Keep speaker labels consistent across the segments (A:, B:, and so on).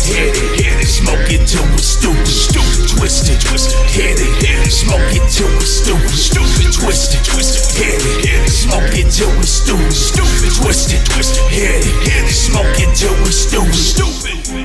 A: hit it, smoke it till we're stupid, twisted, hit it, smoke it till we're stupid, twisted, hit it, smoke it till we're stupid, twisted, hit it, smoke it till we're stupid,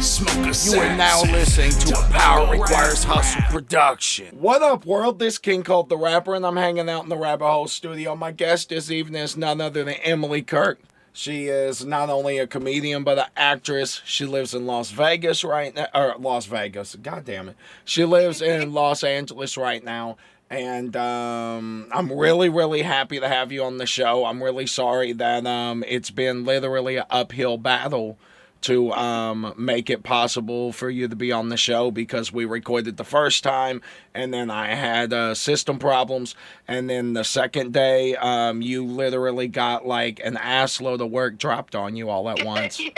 A: smoke a
B: You are now listening to a Power Requires Hustle production. What up, world? This is King Kold the Rapper, and I'm hanging out in the Rabbit Hole studio. My guest this evening is none other than Emily Kirk. She is not only a comedian, but an actress. She lives in Las Vegas right now. Or Las Vegas. God damn it. She lives in Los Angeles right now. And I'm really, really happy to have you on the show. I'm really sorry that it's been literally an uphill battle to make it possible for you to be on the show, because we recorded the first time and then I had system problems, and then the second day you literally got like an ass load of work dropped on you all at once.
C: Yeah.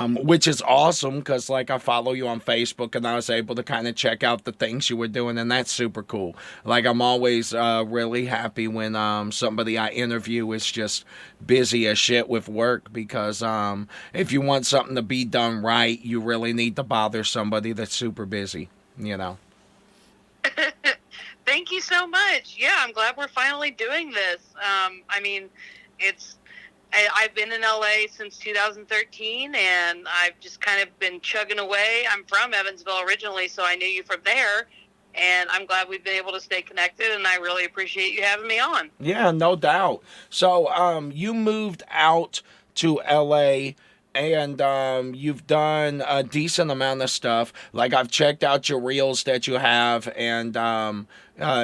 B: Which is awesome, because like I follow you on Facebook and I was able to kind of check out the things you were doing, and that's super cool. Like I'm always really happy when somebody I interview is just busy as shit with work, because if you want something to be done right, you really need to bother somebody that's super busy, you know.
C: Thank you so much. Yeah, I'm glad we're finally doing this. I mean, I've been in LA since 2013, and I've just kind of been chugging away. I'm from Evansville originally, so I knew you from there, and I'm glad we've been able to stay connected, and I really appreciate you having me on.
B: Yeah, no doubt. So you moved out to LA, and you've done a decent amount of stuff. Like I've checked out your reels that you have, and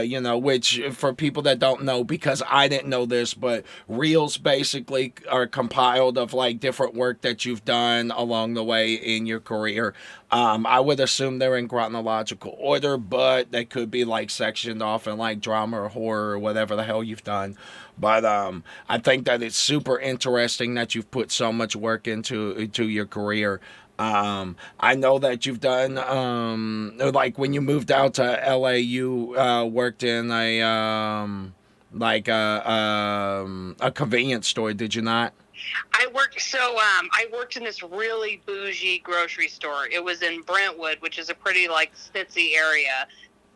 B: you know, which for people that don't know, because I didn't know this, but reels basically are compiled of like different work that you've done along the way in your career. I would assume they're in chronological order, but they could be like sectioned off in like drama or horror or whatever the hell you've done. But I think that it's super interesting that you've put so much work into your career. I know that you've done, like when you moved out to LA, you worked in a convenience store, did you not?
C: I worked in this really bougie grocery store. It was in Brentwood, which is a pretty like stitzy area,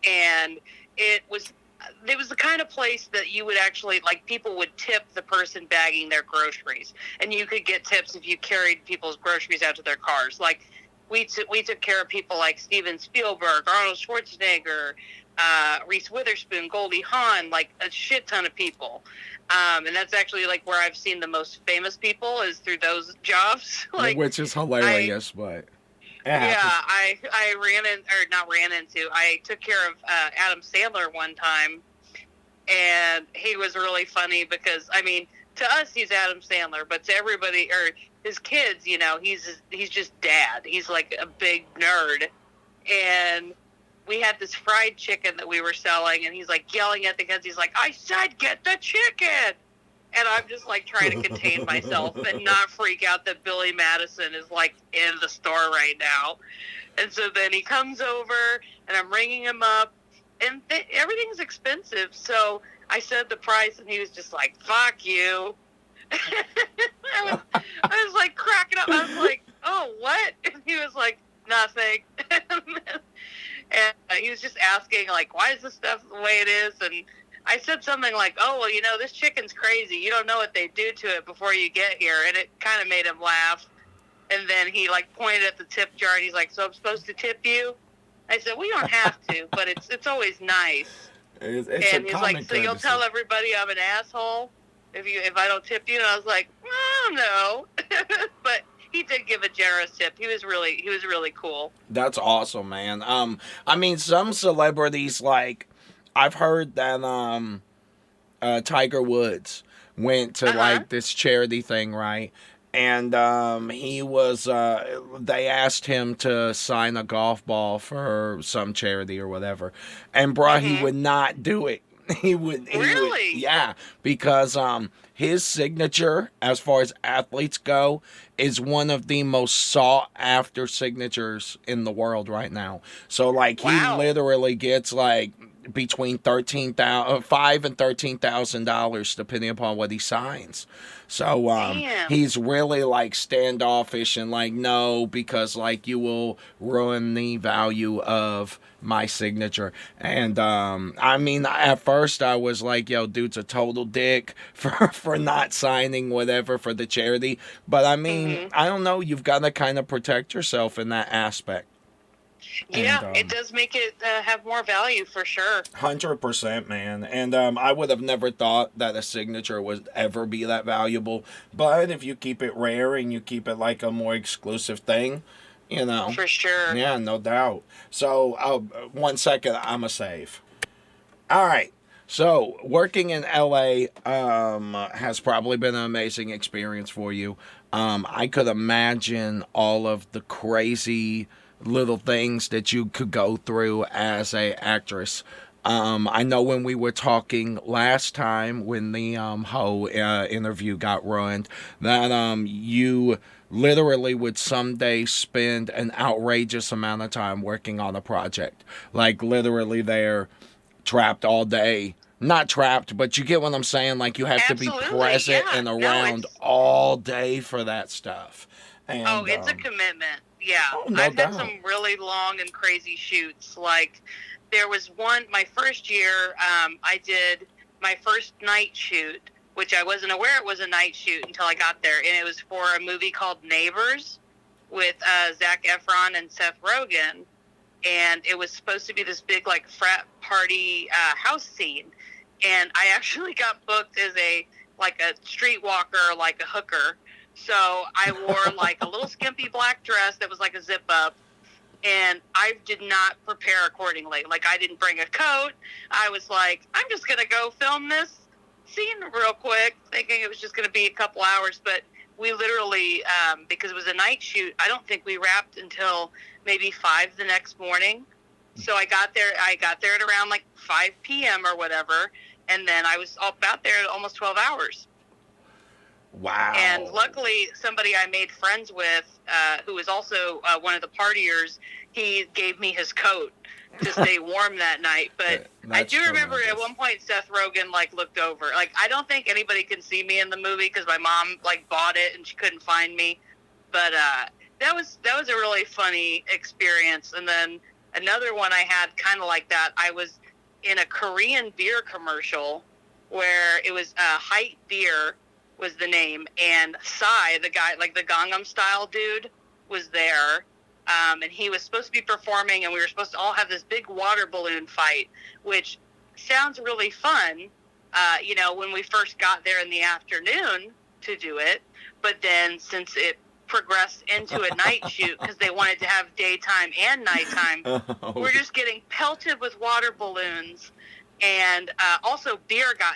C: and it was the kind of place that you would actually, like, people would tip the person bagging their groceries, and you could get tips if you carried people's groceries out to their cars. Like, we took care of people like Steven Spielberg, Arnold Schwarzenegger, Reese Witherspoon, Goldie Hawn, like a shit ton of people. And that's actually like where I've seen the most famous people, is through those jobs. Like,
B: which is hilarious, but
C: yeah, I took care of Adam Sandler one time, and he was really funny because, I mean, to us he's Adam Sandler, but to everybody, or his kids, you know, he's just dad. He's like a big nerd, and we had this fried chicken that we were selling, and he's like yelling at the kids. He's like, "I said get the chicken!" And I'm just like trying to contain myself and not freak out that Billy Madison is like in the store right now. And so then he comes over, and I'm ringing him up, and everything's expensive. So I said the price, and he was just like, "Fuck you." I was like cracking up. I was like, "Oh, what?" And he was like, "Nothing." And he was just asking, like, "Why is this stuff the way it is?" And I said something like, "Oh, well, you know, this chicken's crazy. You don't know what they do to it before you get here." And it kind of made him laugh. And then he, like, pointed at the tip jar, and he's like, "So I'm supposed to tip you?" I said, "We don't have to, but it's always nice."
B: It's
C: and he's like, "So you'll tell everybody I'm an asshole if I don't tip you?" And I was like, "I don't know." But he did give a generous tip. He was really cool.
B: That's awesome, man. I mean, some celebrities, like, I've heard that Tiger Woods went to like this charity thing, right? And he was they asked him to sign a golf ball for some charity or whatever, and he would not do it. He would yeah, because his signature, as far as athletes go, is one of the most sought after signatures in the world right now. So like he literally gets like between $5,000 and $13,000 depending upon what he signs. So
C: Damn.
B: he's really like standoffish and like no, because like you will ruin the value of my signature. And I mean, at first I was like, yo, dude's a total dick for not signing whatever for the charity. But I mean, I don't know, you've got to kind of protect yourself in that aspect.
C: Yeah,
B: And,
C: it does make it have more value for sure.
B: 100%, man. And I would have never thought that a signature would ever be that valuable. But if you keep it rare and you keep it like a more exclusive thing, you know.
C: For sure.
B: Yeah, no doubt. So, 1 second, I'm a save. All right. So, working in LA has probably been an amazing experience for you. I could imagine all of the crazy little things that you could go through as a actress. I know when we were talking last time, when the whole interview got ruined, that you literally would someday spend an outrageous amount of time working on a project. Like literally they're trapped all day. Not trapped, but you get what I'm saying? Like you have
C: Absolutely,
B: to be present
C: yeah.
B: and
C: No,
B: around all day for that stuff. And,
C: oh, it's a commitment. Yeah.
B: Oh, no
C: I've
B: doubt.
C: had some really long and crazy shoots. Like, there was one, my first year, I did my first night shoot, which I wasn't aware it was a night shoot until I got there. And it was for a movie called Neighbors with Zac Efron and Seth Rogen. And it was supposed to be this big, like, frat party house scene. And I actually got booked as a streetwalker, like a hooker. So I wore like a little skimpy black dress that was like a zip up, and I did not prepare accordingly. Like I didn't bring a coat. I was like, I'm just going to go film this scene real quick, thinking it was just going to be a couple hours. But we literally, because it was a night shoot, I don't think we wrapped until maybe 5 the next morning. So I got there at around like 5 p.m. or whatever. And then I was about there almost 12 hours.
B: Wow.
C: And luckily, somebody I made friends with, who was also one of the partiers, he gave me his coat to stay warm that night. But I do remember at one point Seth Rogen like looked over. Like I don't think anybody can see me in the movie because my mom like bought it and she couldn't find me. But that was a really funny experience. And then another one I had kind of like that. I was in a Korean beer commercial where it was Height Beer was the name, and Psy, the guy, like the Gangnam Style dude, was there, and he was supposed to be performing, and we were supposed to all have this big water balloon fight, which sounds really fun, when we first got there in the afternoon to do it, but then since it progressed into a night shoot, because they wanted to have daytime and nighttime, we're just getting pelted with water balloons. And also beer got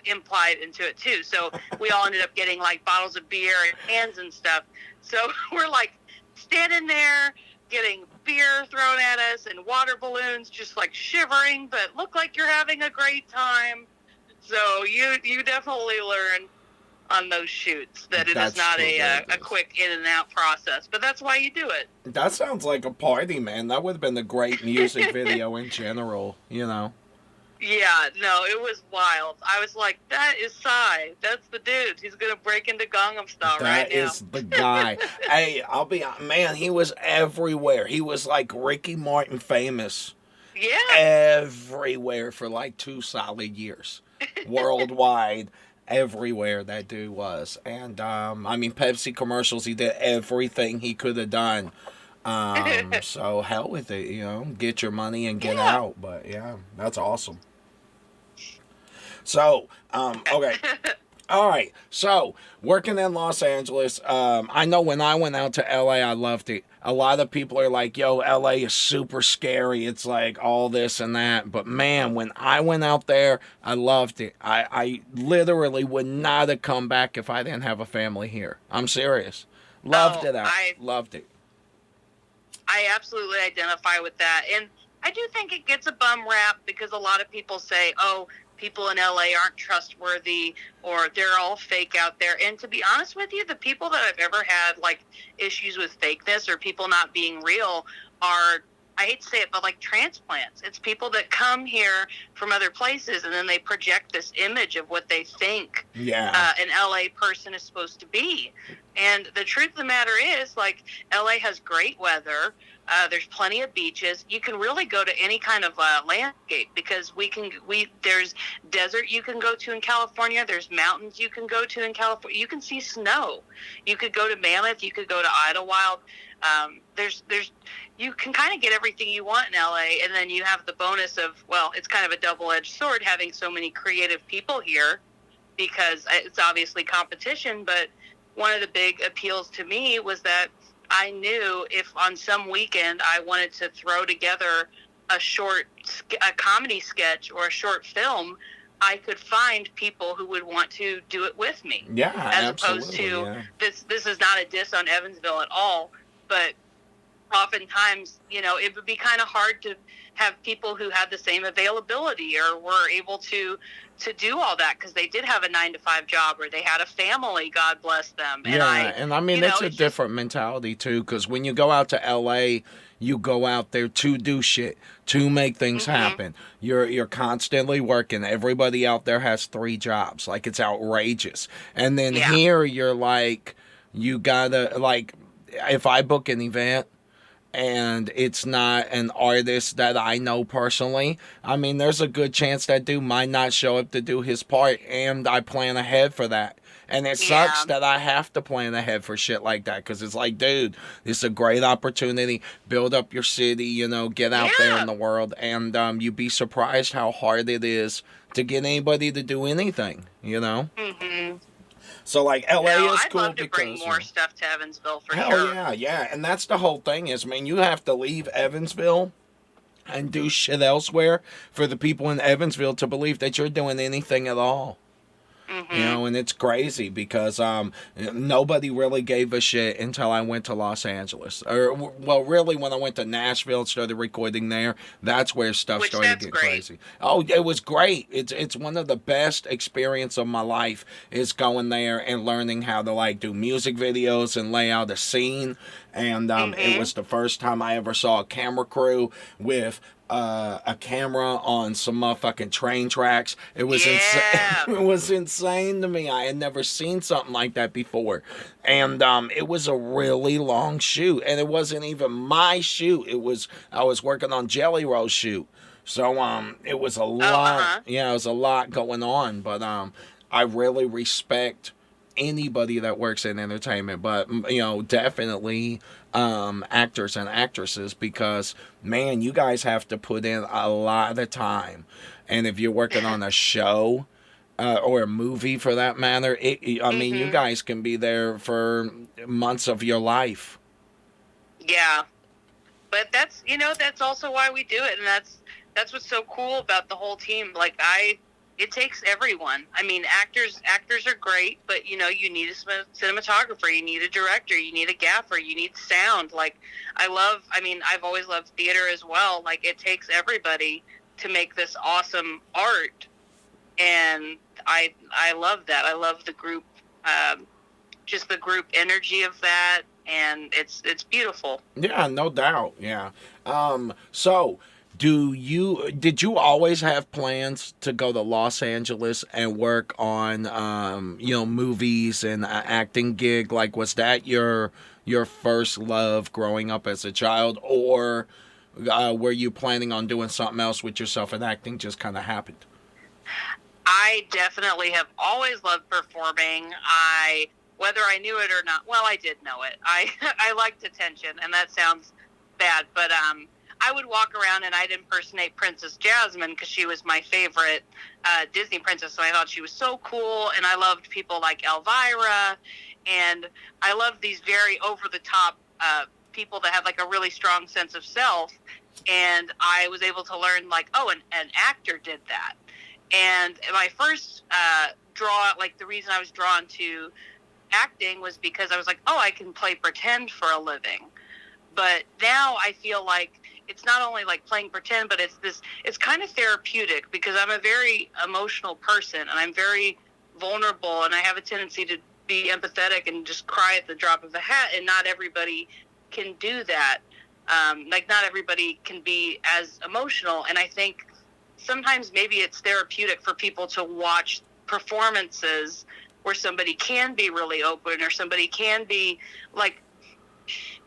C: implied into it too. So we all ended up getting like bottles of beer and cans and stuff. So we're like standing there getting beer thrown at us and water balloons, just like shivering, but look like you're having a great time. So you definitely learn on those shoots that it is not a quick in and out process, but that's why you do it.
B: That sounds like a party, man. That would have been a great music video in general,
C: Yeah, no, it was wild. I was like, that is Psy. That's the dude. He's going to break into Gangnam Style right now. That
B: is the guy. Hey, I'll be man, he was everywhere. He was like Ricky Martin famous.
C: Yeah.
B: Everywhere for like 2 solid years. Worldwide, everywhere that dude was. And, Pepsi commercials, he did everything he could have done. So hell with it, get your money and get out. But yeah, that's awesome. So, okay. All right. So, working in Los Angeles, I know when I went out to LA, I loved it. A lot of people are like, yo, LA is super scary. It's like all this and that. But man, when I went out there, I loved it. I literally would not have come back if I didn't have a family here. I'm serious. Loved it out. Loved it.
C: I absolutely identify with that. And I do think it gets a bum rap because a lot of people say, oh, people in LA aren't trustworthy or they're all fake out there. And to be honest with you, the people that I've ever had like issues with fakeness or people not being real are I hate to say it, but like transplants. It's people that come here from other places, and then they project this image of what they think an LA person is supposed to be. And the truth of the matter is, like, LA has great weather. There's plenty of beaches. You can really go to any kind of landscape, because there's desert you can go to in California. There's mountains you can go to in California. You can see snow. You could go to Mammoth. You could go to Idlewild. There's you can kind of get everything you want in LA, and then you have the bonus of, well, it's kind of a double-edged sword having so many creative people here, because it's obviously competition. But one of the big appeals to me was that I knew if on some weekend I wanted to throw together a comedy sketch or a short film, I could find people who would want to do it with me.
B: Yeah,
C: as
B: absolutely,
C: opposed to this is not a diss on Evansville at all, but oftentimes, it would be kind of hard to have people who had the same availability or were able to do all that, because they did have a 9-to-5 job, or they had a family, God bless them.
B: And I mean, it's a different mentality too, because when you go out to LA, you go out there to do shit, to make things happen. You're constantly working. Everybody out there has 3 jobs. Like, it's outrageous. And then here you're like, you gotta, like, if I book an event and it's not an artist that I know personally, I mean, there's a good chance that dude might not show up to do his part, and I plan ahead for that. And it sucks that I have to plan ahead for shit like that, because it's like, dude, this is a great opportunity. Build up your city, get out there in the world, and you'd be surprised how hard it is to get anybody to do anything, So, like, LA is cool because... I'd
C: love to bring more stuff to Evansville, for sure.
B: Hell yeah. And that's the whole thing is, man, you have to leave Evansville and do shit elsewhere for the people in Evansville to believe that you're doing anything at all. And it's crazy because nobody really gave a shit until I went to Los Angeles. Or, well, really, when I went to Nashville and started recording there, that's where stuff started to get crazy. Oh, it was great. It's one of the best experiences of my life is going there and learning how to, like, do music videos and lay out a scene. And it was the first time I ever saw a camera crew with a camera on some motherfucking train tracks. It was insane. It was insane to me. I had never seen something like that before. And it was a really long shoot, and it wasn't even my shoot. I was working on Jelly Roll's shoot. So it was a lot. Yeah, it was a lot going on, but I really respect anybody that works in entertainment, but definitely actors and actresses, because man, you guys have to put in a lot of time. And if you're working on a show or a movie for that matter, I mean, you guys can be there for months of your life. Yeah,
C: but that's also why we do it, and that's what's so cool about the whole team. Like, it takes everyone. I mean, actors are great, but, you need a cinematographer, you need a director, you need a gaffer, you need sound. Like, I've always loved theater as well. Like, it takes everybody to make this awesome art. And I love that. I love the group, just the group energy of that. And it's beautiful.
B: Yeah, no doubt. Yeah. So, did you always have plans to go to Los Angeles and work on, movies and acting gig? Like, was that your first love growing up as a child, or were you planning on doing something else with yourself and acting just kind of happened?
C: I definitely have always loved performing. Whether I knew it or not, well, I did know it. I liked attention, and that sounds bad, but I would walk around and I'd impersonate Princess Jasmine because she was my favorite Disney princess, and I thought she was so cool. And I loved people like Elvira, and I loved these very over-the-top people that had like a really strong sense of self. And I was able to learn, like, oh, an actor did that. And my first the reason I was drawn to acting was because I was like, oh, I can play pretend for a living. But now I feel like it's not only like playing pretend, but it's kind of therapeutic, because I'm a very emotional person, and I'm very vulnerable, and I have a tendency to be empathetic and just cry at the drop of a hat, and not everybody can do that. Like, not everybody can be as emotional, and I think sometimes maybe it's therapeutic for people to watch performances where somebody can be really open, or somebody can be like,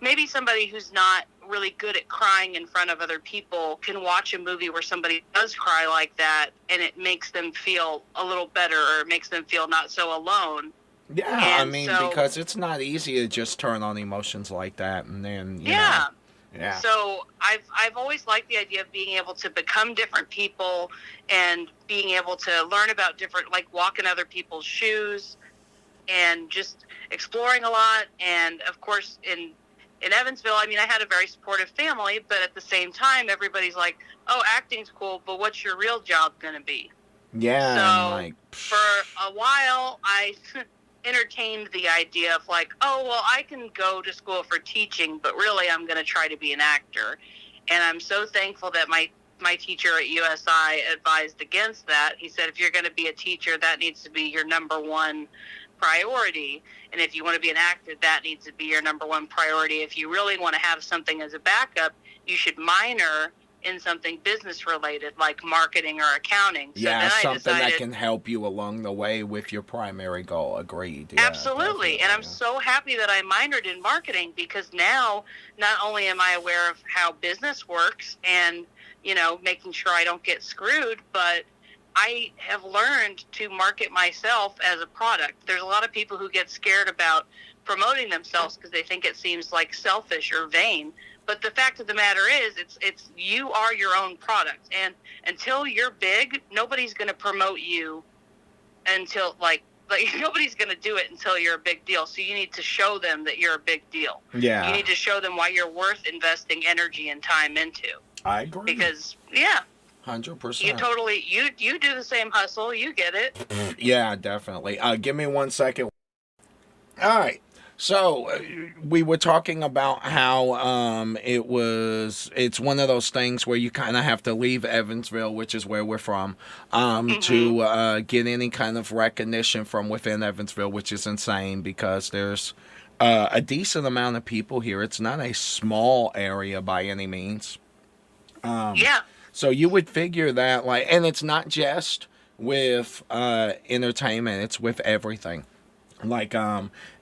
C: maybe somebody who's not really good at crying in front of other people can watch a movie where somebody does cry like that, and it makes them feel a little better, or it makes them feel not so alone.
B: Yeah, I
C: And
B: mean,
C: so,
B: because it's not easy to just turn on emotions like that, and then
C: yeah.
B: yeah,
C: So I've always liked the idea of being able to become different people, and being able to learn about different, like, walk in other people's shoes, and just exploring a lot. And of course, in Evansville, I mean, I had a very supportive family, but at the same time, everybody's like, "Oh, acting's cool, but what's your real job going to be?"
B: yeah, and
C: So
B: like,
C: for a while, I entertained the idea of, like, oh, well, I can go to school for teaching, but really I'm going to try to be an actor. And I'm so thankful that my teacher at USI advised against that. He said, if you're going to be a teacher, that needs to be your number one priority. And if you want to be an actor, that needs to be your number one priority. If you really want to have something as a backup, you should minor in something business related, like marketing or accounting. So
B: yeah,
C: then I
B: something that
C: decided,
B: can help you along the way with your primary goal. Agreed. Yeah,
C: absolutely. And I'm so happy that I minored in marketing, because now not only am I aware of how business works, and, making sure I don't get screwed, but I have learned to market myself as a product. There's a lot of people who get scared about promoting themselves because they think it seems like selfish or vain. But the fact of the matter is, it's you are your own product, and until you're big, nobody's going to promote you until, like nobody's going to do it until you're a big deal. So you need to show them that you're a big deal.
B: Yeah,
C: you need to show them why you're worth investing energy and time into.
B: I agree.
C: Because
B: 100%.
C: you totally you do the same hustle. You get it.
B: Yeah, definitely. Give me 1 second. All right. So we were talking about how it's one of those things where you kind of have to leave Evansville, which is where we're from, to get any kind of recognition from within Evansville, which is insane because there's a decent amount of people here. It's not a small area by any means.
C: Yeah.
B: So you would figure that, like, and it's not just with entertainment, it's with everything. Like,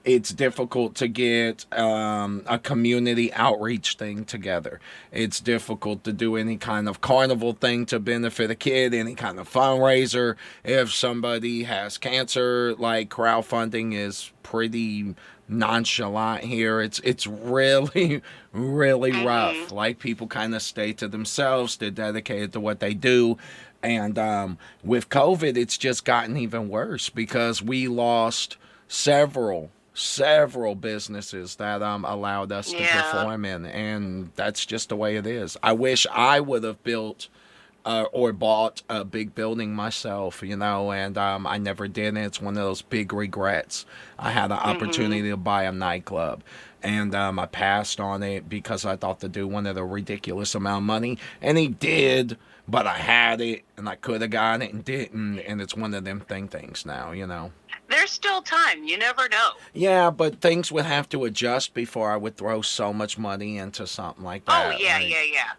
B: it's difficult to get a community outreach thing together. It's difficult to do any kind of carnival thing to benefit a kid, any kind of fundraiser. If somebody has cancer, like, crowdfunding is pretty nonchalant here. It's really, really rough. Like, people kind of stay to themselves. They're dedicated to what they do. And with COVID, it's just gotten even worse because we lost several businesses that allowed us to perform in, and that's just the way it is. I wish I would have built or bought a big building myself, and I never did, and it's one of those big regrets. I had an opportunity to buy a nightclub, and I passed on it because I thought the dude wanted a ridiculous amount of money, and he did, but I had it, and I could have gotten it and didn't, and it's one of them things now.
C: There's still time. You never know.
B: Yeah, but things would have to adjust before I would throw so much money into something like that.
C: Oh, yeah.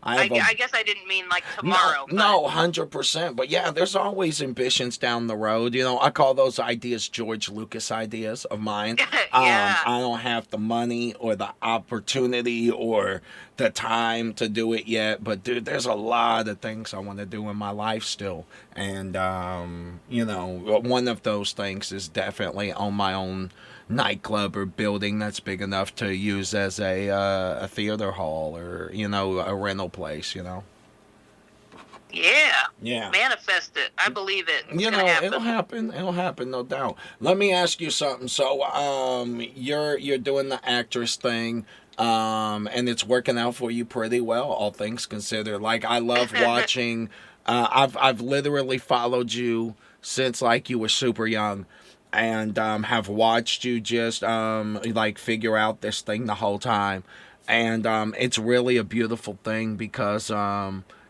C: I guess I didn't mean like tomorrow.
B: No, 100%. But yeah, there's always ambitions down the road. I call those ideas George Lucas ideas of mine.
C: Yeah.
B: I don't have the money or the opportunity or the time to do it yet. But dude, there's a lot of things I want to do in my life still. And, one of those things is definitely on my own nightclub or building that's big enough to use as a theater hall or, a rental place,
C: Yeah.
B: Yeah.
C: Manifest it. I believe it.
B: It'll happen, no doubt. Let me ask you something. So, you're doing the actress thing, and it's working out for you pretty well, all things considered. Like, I love watching. I've literally followed you since like you were super young, and have watched you just figure out this thing the whole time, and it's really a beautiful thing because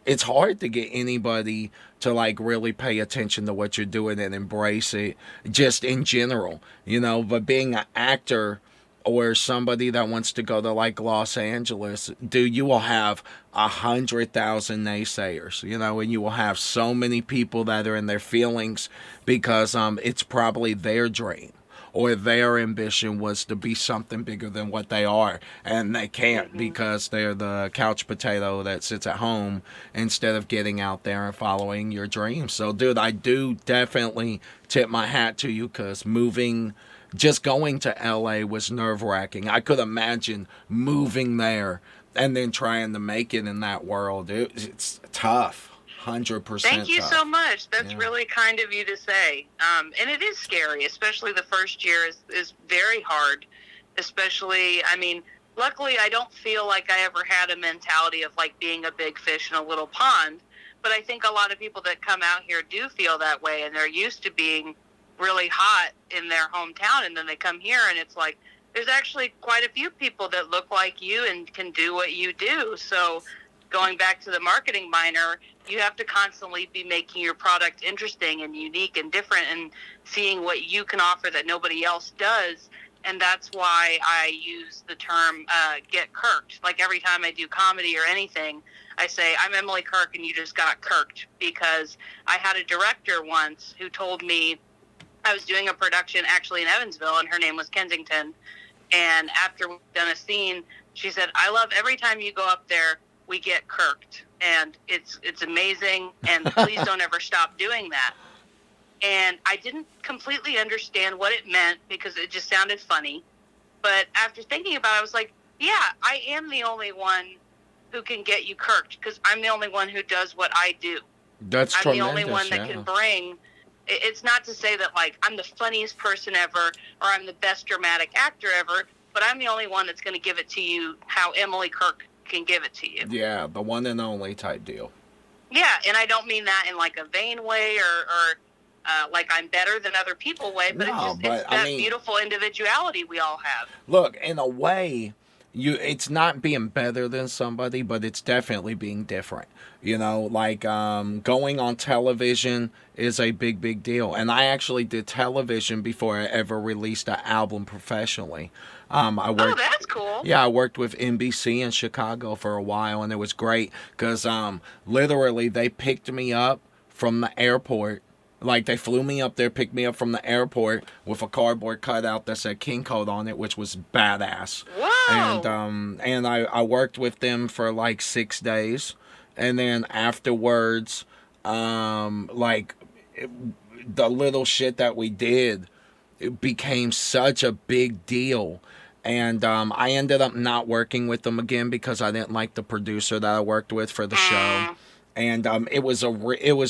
B: it's hard to get anybody to like really pay attention to what you're doing and embrace it just in general, but being an actor or somebody that wants to go to like Los Angeles, dude, you will have 100,000 naysayers, and you will have so many people that are in their feelings because it's probably their dream or their ambition was to be something bigger than what they are, and they can't because they're the couch potato that sits at home instead of getting out there and following your dreams. So, dude, I do definitely tip my hat to you because just going to LA was nerve wracking. I could imagine moving there and then trying to make it in that world. It's tough. 100%
C: Thank you
B: tough.
C: so much. That's
B: Yeah.
C: really kind of you to say. And it is scary, especially the first year is very hard. Especially, I mean, luckily I don't feel like I ever had a mentality of like being a big fish in a little pond. But I think a lot of people that come out here do feel that way, and they're used to being really hot in their hometown, and then they come here and it's like there's actually quite a few people that look like you and can do what you do. So going back to the marketing minor, you have to constantly be making your product interesting and unique and different and seeing what you can offer that nobody else does. And that's why I use the term get kirked. Like every time I do comedy or anything, I say, I'm Emily Kirk and you just got kirked, because I had a director once who told me, I was doing a production actually in Evansville, and her name was Kensington. And after we'd done a scene, she said, I love every time you go up there, we get kirked. And it's amazing, and please don't ever stop doing that. And I didn't completely understand what it meant because it just sounded funny. But after thinking about it, I was like, yeah, I am the only one who can get you kirked because I'm the only one who does what I do.
B: That's
C: I'm
B: tremendous.
C: the only one that can bring. It's not to say that, like, I'm the funniest person ever or I'm the best dramatic actor ever, but I'm the only one that's going to give it to you how Emily Kirk can give it to you.
B: Yeah, the one and only type deal.
C: Yeah, and I don't mean that in, like, a vain way or like I'm better than other people way, but
B: No,
C: it's that beautiful individuality we all have.
B: Look, in a way, it's not being better than somebody, but it's definitely being different. Like going on television is a big deal. And I actually did television before I ever released an album professionally. I worked,
C: oh, that's cool.
B: Yeah, I worked with NBC in Chicago for a while, and it was great because literally they picked me up from the airport. Like, they flew me up there, picked me up from the airport with a cardboard cutout that said King Kold on it, which was badass.
C: Whoa!
B: And I worked with them for like 6 days. And then afterwards, the little shit that we did, it became such a big deal. And I ended up not working with them again because I didn't like the producer that I worked with for the show. And it was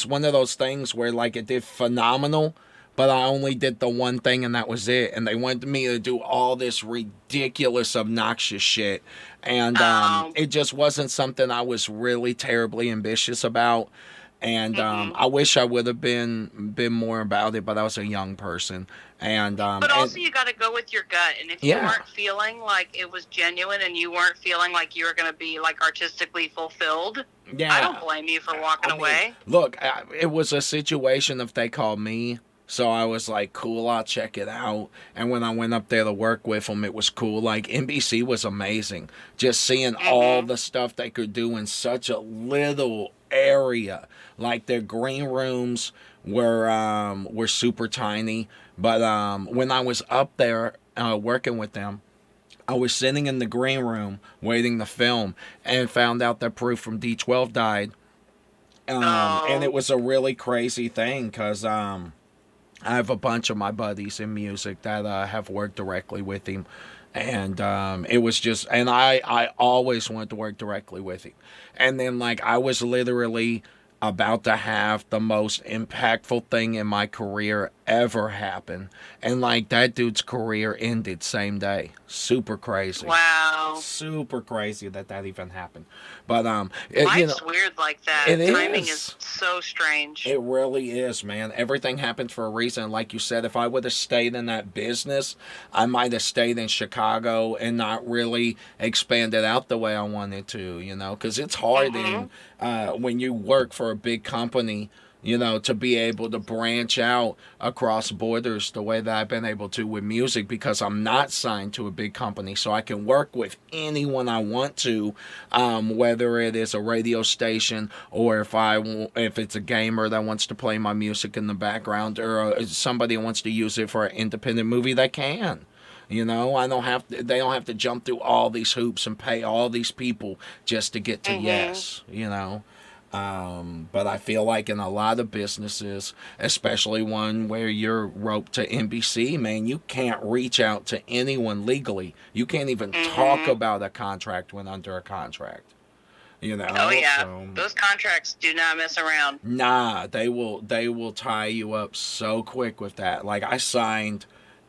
B: one of those things where, like, it did phenomenal, but I only did the one thing and that was it. And they wanted me to do all this ridiculous, obnoxious shit. And it just wasn't something I was really terribly ambitious about. And I wish I would have been more about it, but I was a young person. And
C: but also you got to go with your gut. And if you weren't feeling like it was genuine and you weren't feeling like you were going to be like artistically fulfilled, I don't blame you for walking away.
B: Look, it was a situation if they called me. So I was like, cool, I'll check it out. And when I went up there to work with them, it was cool. Like, NBC was amazing. Just seeing all the stuff they could do in such a little area. Like, their green rooms were super tiny. But when I was up there working with them, I was sitting in the green room waiting to film and found out that Proof from D12 died. And it was a really crazy thing because I have a bunch of my buddies in music that have worked directly with him. And it was just, and I always wanted to work directly with him. And then, like, I was literally about to have the most impactful thing in my career ever happen. And, like, that dude's career ended same day. Super crazy.
C: Wow.
B: Super crazy that even happened. But,
C: life's weird like that. Timing is so strange.
B: It really is, man. Everything happens for a reason. Like you said, if I would have stayed in that business, I might have stayed in Chicago and not really expanded out the way I wanted to, because it's hard when you work for a big company to be able to branch out across borders the way that I've been able to with music, because I'm not signed to a big company, so I can work with anyone I want to, whether it is a radio station or if it's a gamer that wants to play my music in the background, or somebody wants to use it for an independent movie, they can. I don't have to, they don't have to jump through all these hoops and pay all these people just to get to
C: Mm-hmm.
B: yes. But I feel like in a lot of businesses, especially one where you're roped to NBC, man, you can't reach out to anyone legally. You can't even talk
C: Mm-hmm.
B: about a contract when under a contract.
C: Oh yeah,
B: So
C: those contracts do not mess around.
B: nah, they will tie you up so quick with that. Like I signed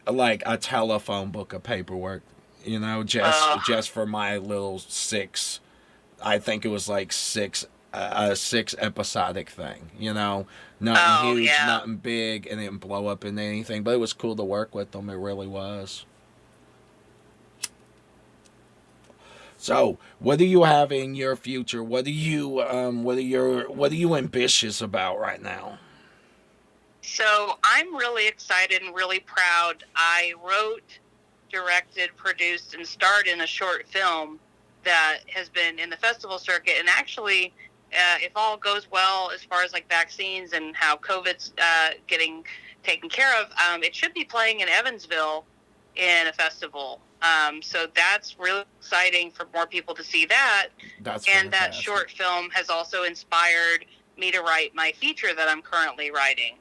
B: like a telephone book of paperwork, just for my little six. I think it was like a six episodic thing. Nothing
C: Oh
B: huge,
C: yeah.
B: nothing big, and it didn't blow up into anything. But it was cool to work with them. It really was. So, what do you have in your future? What are you ambitious about right now?
C: So I'm really excited and really proud. I wrote, directed, produced, and starred in a short film that has been in the festival circuit. And actually, if all goes well as far as like vaccines and how COVID's getting taken care of, it should be playing in Evansville in a festival. So that's really exciting for more people to see that.
B: That's
C: And that
B: fantastic.
C: short film has also inspired me to write my feature that I'm currently writing,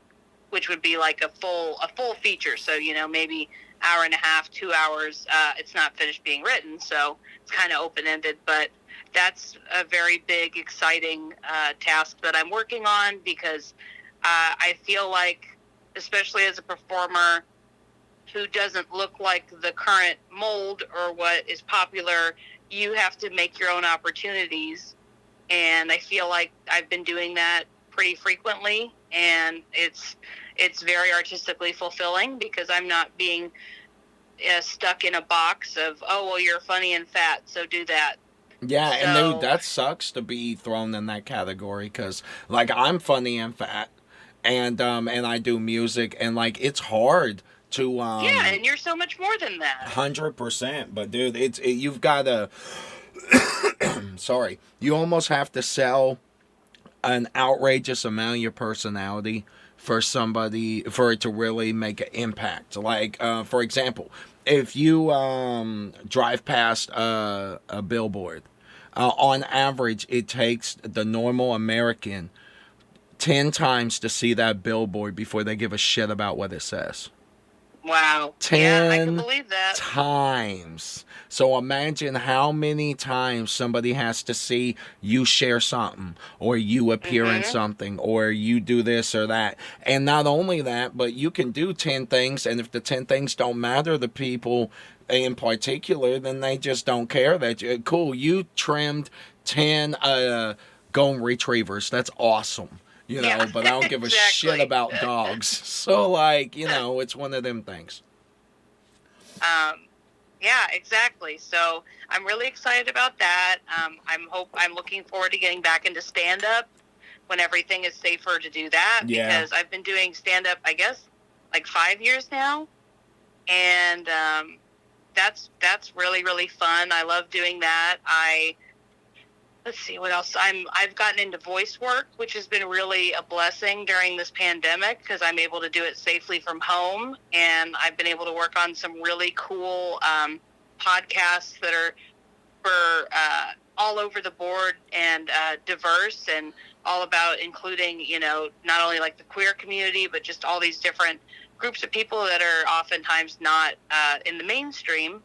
C: which would be like a full feature. So maybe hour and a half, 2 hours. It's not finished being written, so it's kind of open ended. But that's a very big, exciting task that I'm working on, because I feel like, especially as a performer who doesn't look like the current mold or what is popular, you have to make your own opportunities. And I feel like I've been doing that pretty frequently, and it's very artistically fulfilling, because I'm not being stuck in a box of, oh well, you're funny and fat, so do that.
B: Yeah, and dude,
C: So
B: that sucks to be thrown in that category because, like, I'm funny and fat, and I do music, and like, it's hard to
C: yeah, and you're so much more than that.
B: 100%. But dude, you've got to. Sorry, you almost have to sell an outrageous amount of your personality for it to really make an impact. Like, for example, if you drive past a billboard, on average, it takes the normal American 10 times to see that billboard before they give a shit about what it says.
C: Wow. Yeah, I can
B: 10
C: believe that.
B: times. So imagine how many times somebody has to see you share something, or you appear in
C: Mhm.
B: something, or you do this or that. And not only that, but you can do 10 things, and if the 10 things don't matter to people in particular, then they just don't care that cool, you trimmed 10 golden retrievers. That's awesome.
C: Yeah,
B: But I don't give a shit
C: exactly.
B: about dogs. So, like, it's one of them things.
C: Um, yeah, exactly. So I'm really excited about that. I'm looking forward to getting back into stand up when everything is safer to do that,
B: Yeah.
C: because I've been doing stand up, I guess, like 5 years now, and that's really really fun. I love doing that. Let's see what else. I've gotten into voice work, which has been really a blessing during this pandemic, because I'm able to do it safely from home, and I've been able to work on some really cool podcasts that are for all over the board and diverse, and all about including not only like the queer community, but just all these different groups of people that are oftentimes not in the mainstream.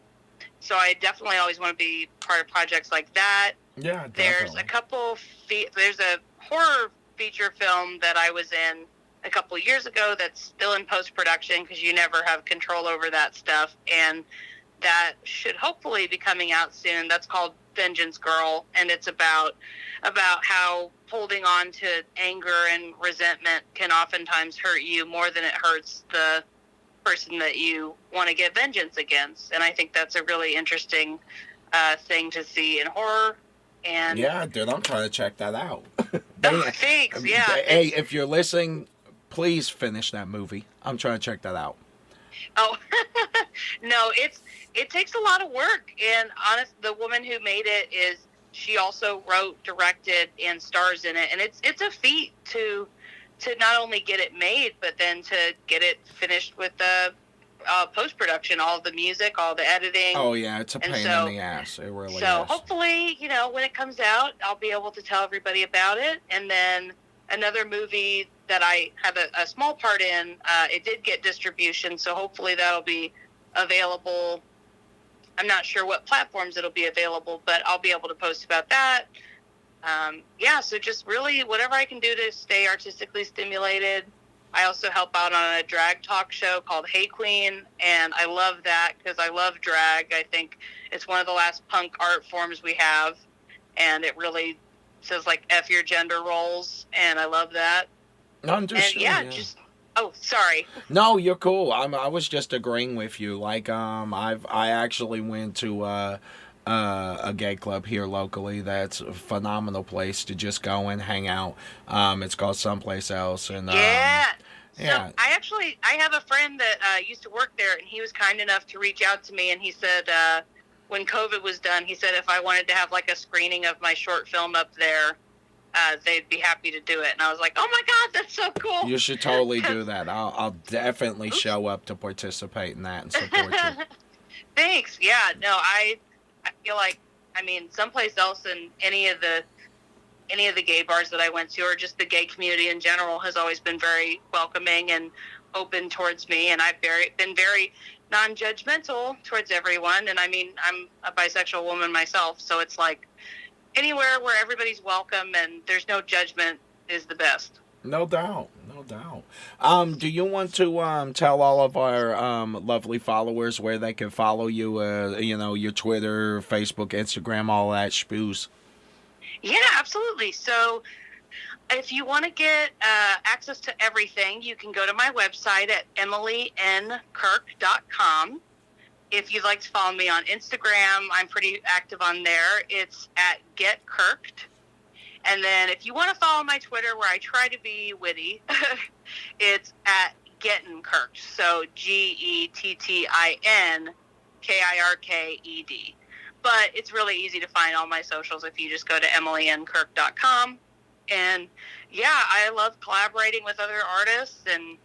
C: So I definitely always want to be part of projects like that.
B: Yeah,
C: There's a couple. There's a horror feature film that I was in a couple years ago that's still in post production, because you never have control over that stuff, and that should hopefully be coming out soon. That's called Vengeance Girl, and it's about how holding on to anger and resentment can oftentimes hurt you more than it hurts the person that you want to get vengeance against. And I think that's a really interesting thing to see in horror. And
B: Yeah, dude, I'm trying to check that out.
C: Oh, thanks. Yeah.
B: Hey, if you're listening, please finish that movie. I'm trying to check that out.
C: Oh, no, it takes a lot of work, and the woman who made it she also wrote, directed, and stars in it, and it's a feat to not only get it made, but then to get it finished with the post production, all the music, all the editing.
B: Oh yeah, it's a pain in the ass. It really is.
C: So hopefully, when it comes out, I'll be able to tell everybody about it, and then another movie that I have a small part in, it did get distribution, so hopefully that'll be available. I'm not sure what platforms it'll be available, but I'll be able to post about that. So just really whatever I can do to stay artistically stimulated. I also help out on a drag talk show called Hey Queen, and I love that because I love drag. I think it's one of the last punk art forms we have, and it really says, like, F your gender roles, and I love that. Oh, sorry.
B: No, you're cool. I was just agreeing with you. Like, I actually went to a gay club here locally. That's a phenomenal place to just go and hang out. It's called Someplace Else, and
C: yeah.
B: Yeah.
C: So I have a friend that used to work there, and he was kind enough to reach out to me, and he said when COVID was done, he said if I wanted to have like a screening of my short film up there, they'd be happy to do it. And I was like, oh my God, that's so cool.
B: You should totally do that. I'll definitely show up to participate in that and support you.
C: Thanks. Yeah, no, I feel like, Someplace Else and any of the gay bars that I went to, or just the gay community in general, has always been very welcoming and open towards me. And I've been very non-judgmental towards everyone. And I'm a bisexual woman myself, so it's like anywhere where everybody's welcome and there's no judgment is the best.
B: No doubt. Do you want to tell all of our lovely followers where they can follow you? Your Twitter, Facebook, Instagram, all that spooze.
C: Yeah, absolutely. So if you want to get access to everything, you can go to my website at emilykirk.com. If you'd like to follow me on Instagram, I'm pretty active on there. It's at GetKirked. And then if you want to follow my Twitter, where I try to be witty, it's at GettinKirked. So GettinKirked. But it's really easy to find all my socials if you just go to emilykirk.com. And yeah, I love collaborating with other artists, and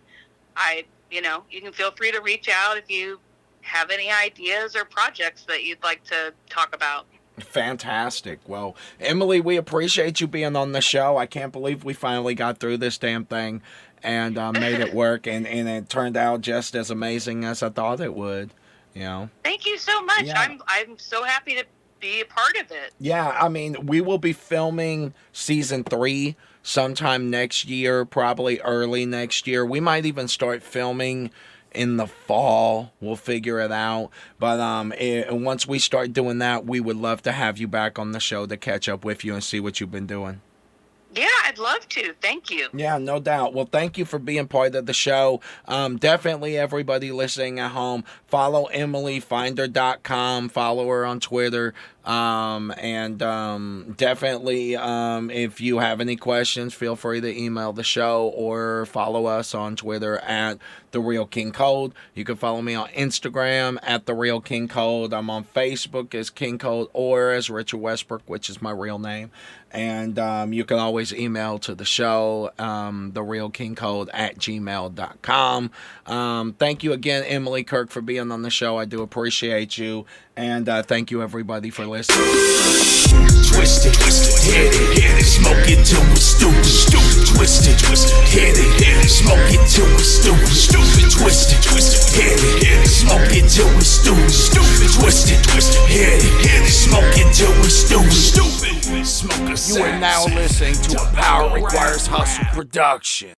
C: you can feel free to reach out if you have any ideas or projects that you'd like to talk about.
B: Fantastic. Well, Emily, we appreciate you being on the show. I can't believe we finally got through this damn thing and made it work, and it turned out just as amazing as I thought it would.
C: Thank you so much. Yeah. I'm so happy to be a part of it.
B: Yeah, we will be filming season 3 sometime next year, probably early next year. We might even start filming in the fall. We'll figure it out. But once we start doing that, we would love to have you back on the show to catch up with you and see what you've been doing.
C: Yeah, I'd love to. Thank you.
B: Yeah, no doubt. Well, thank you for being part of the show. Definitely everybody listening at home, follow Emily, findher.com, follow her on Twitter. And definitely, if you have any questions, feel free to email the show or follow us on Twitter at The Real King Kold. You can follow me on Instagram at The Real King Kold. I'm on Facebook as King Kold or as Richard Westbrook, which is my real name. And you can always email to the show, therealkingkold@gmail.com. Thank you again, Emily Kirk, for being on the show. I do appreciate you. And thank you, everybody, for listening.
A: Twist it, hit it, smoke it till we're stupid, twist it, hit it, smoke it till we're stupid, twist it, hit it, smoke it till we're stupid, twist it, hit it, smoke it till we're stupid.
B: You are now listening to a Power Requires Hustle production.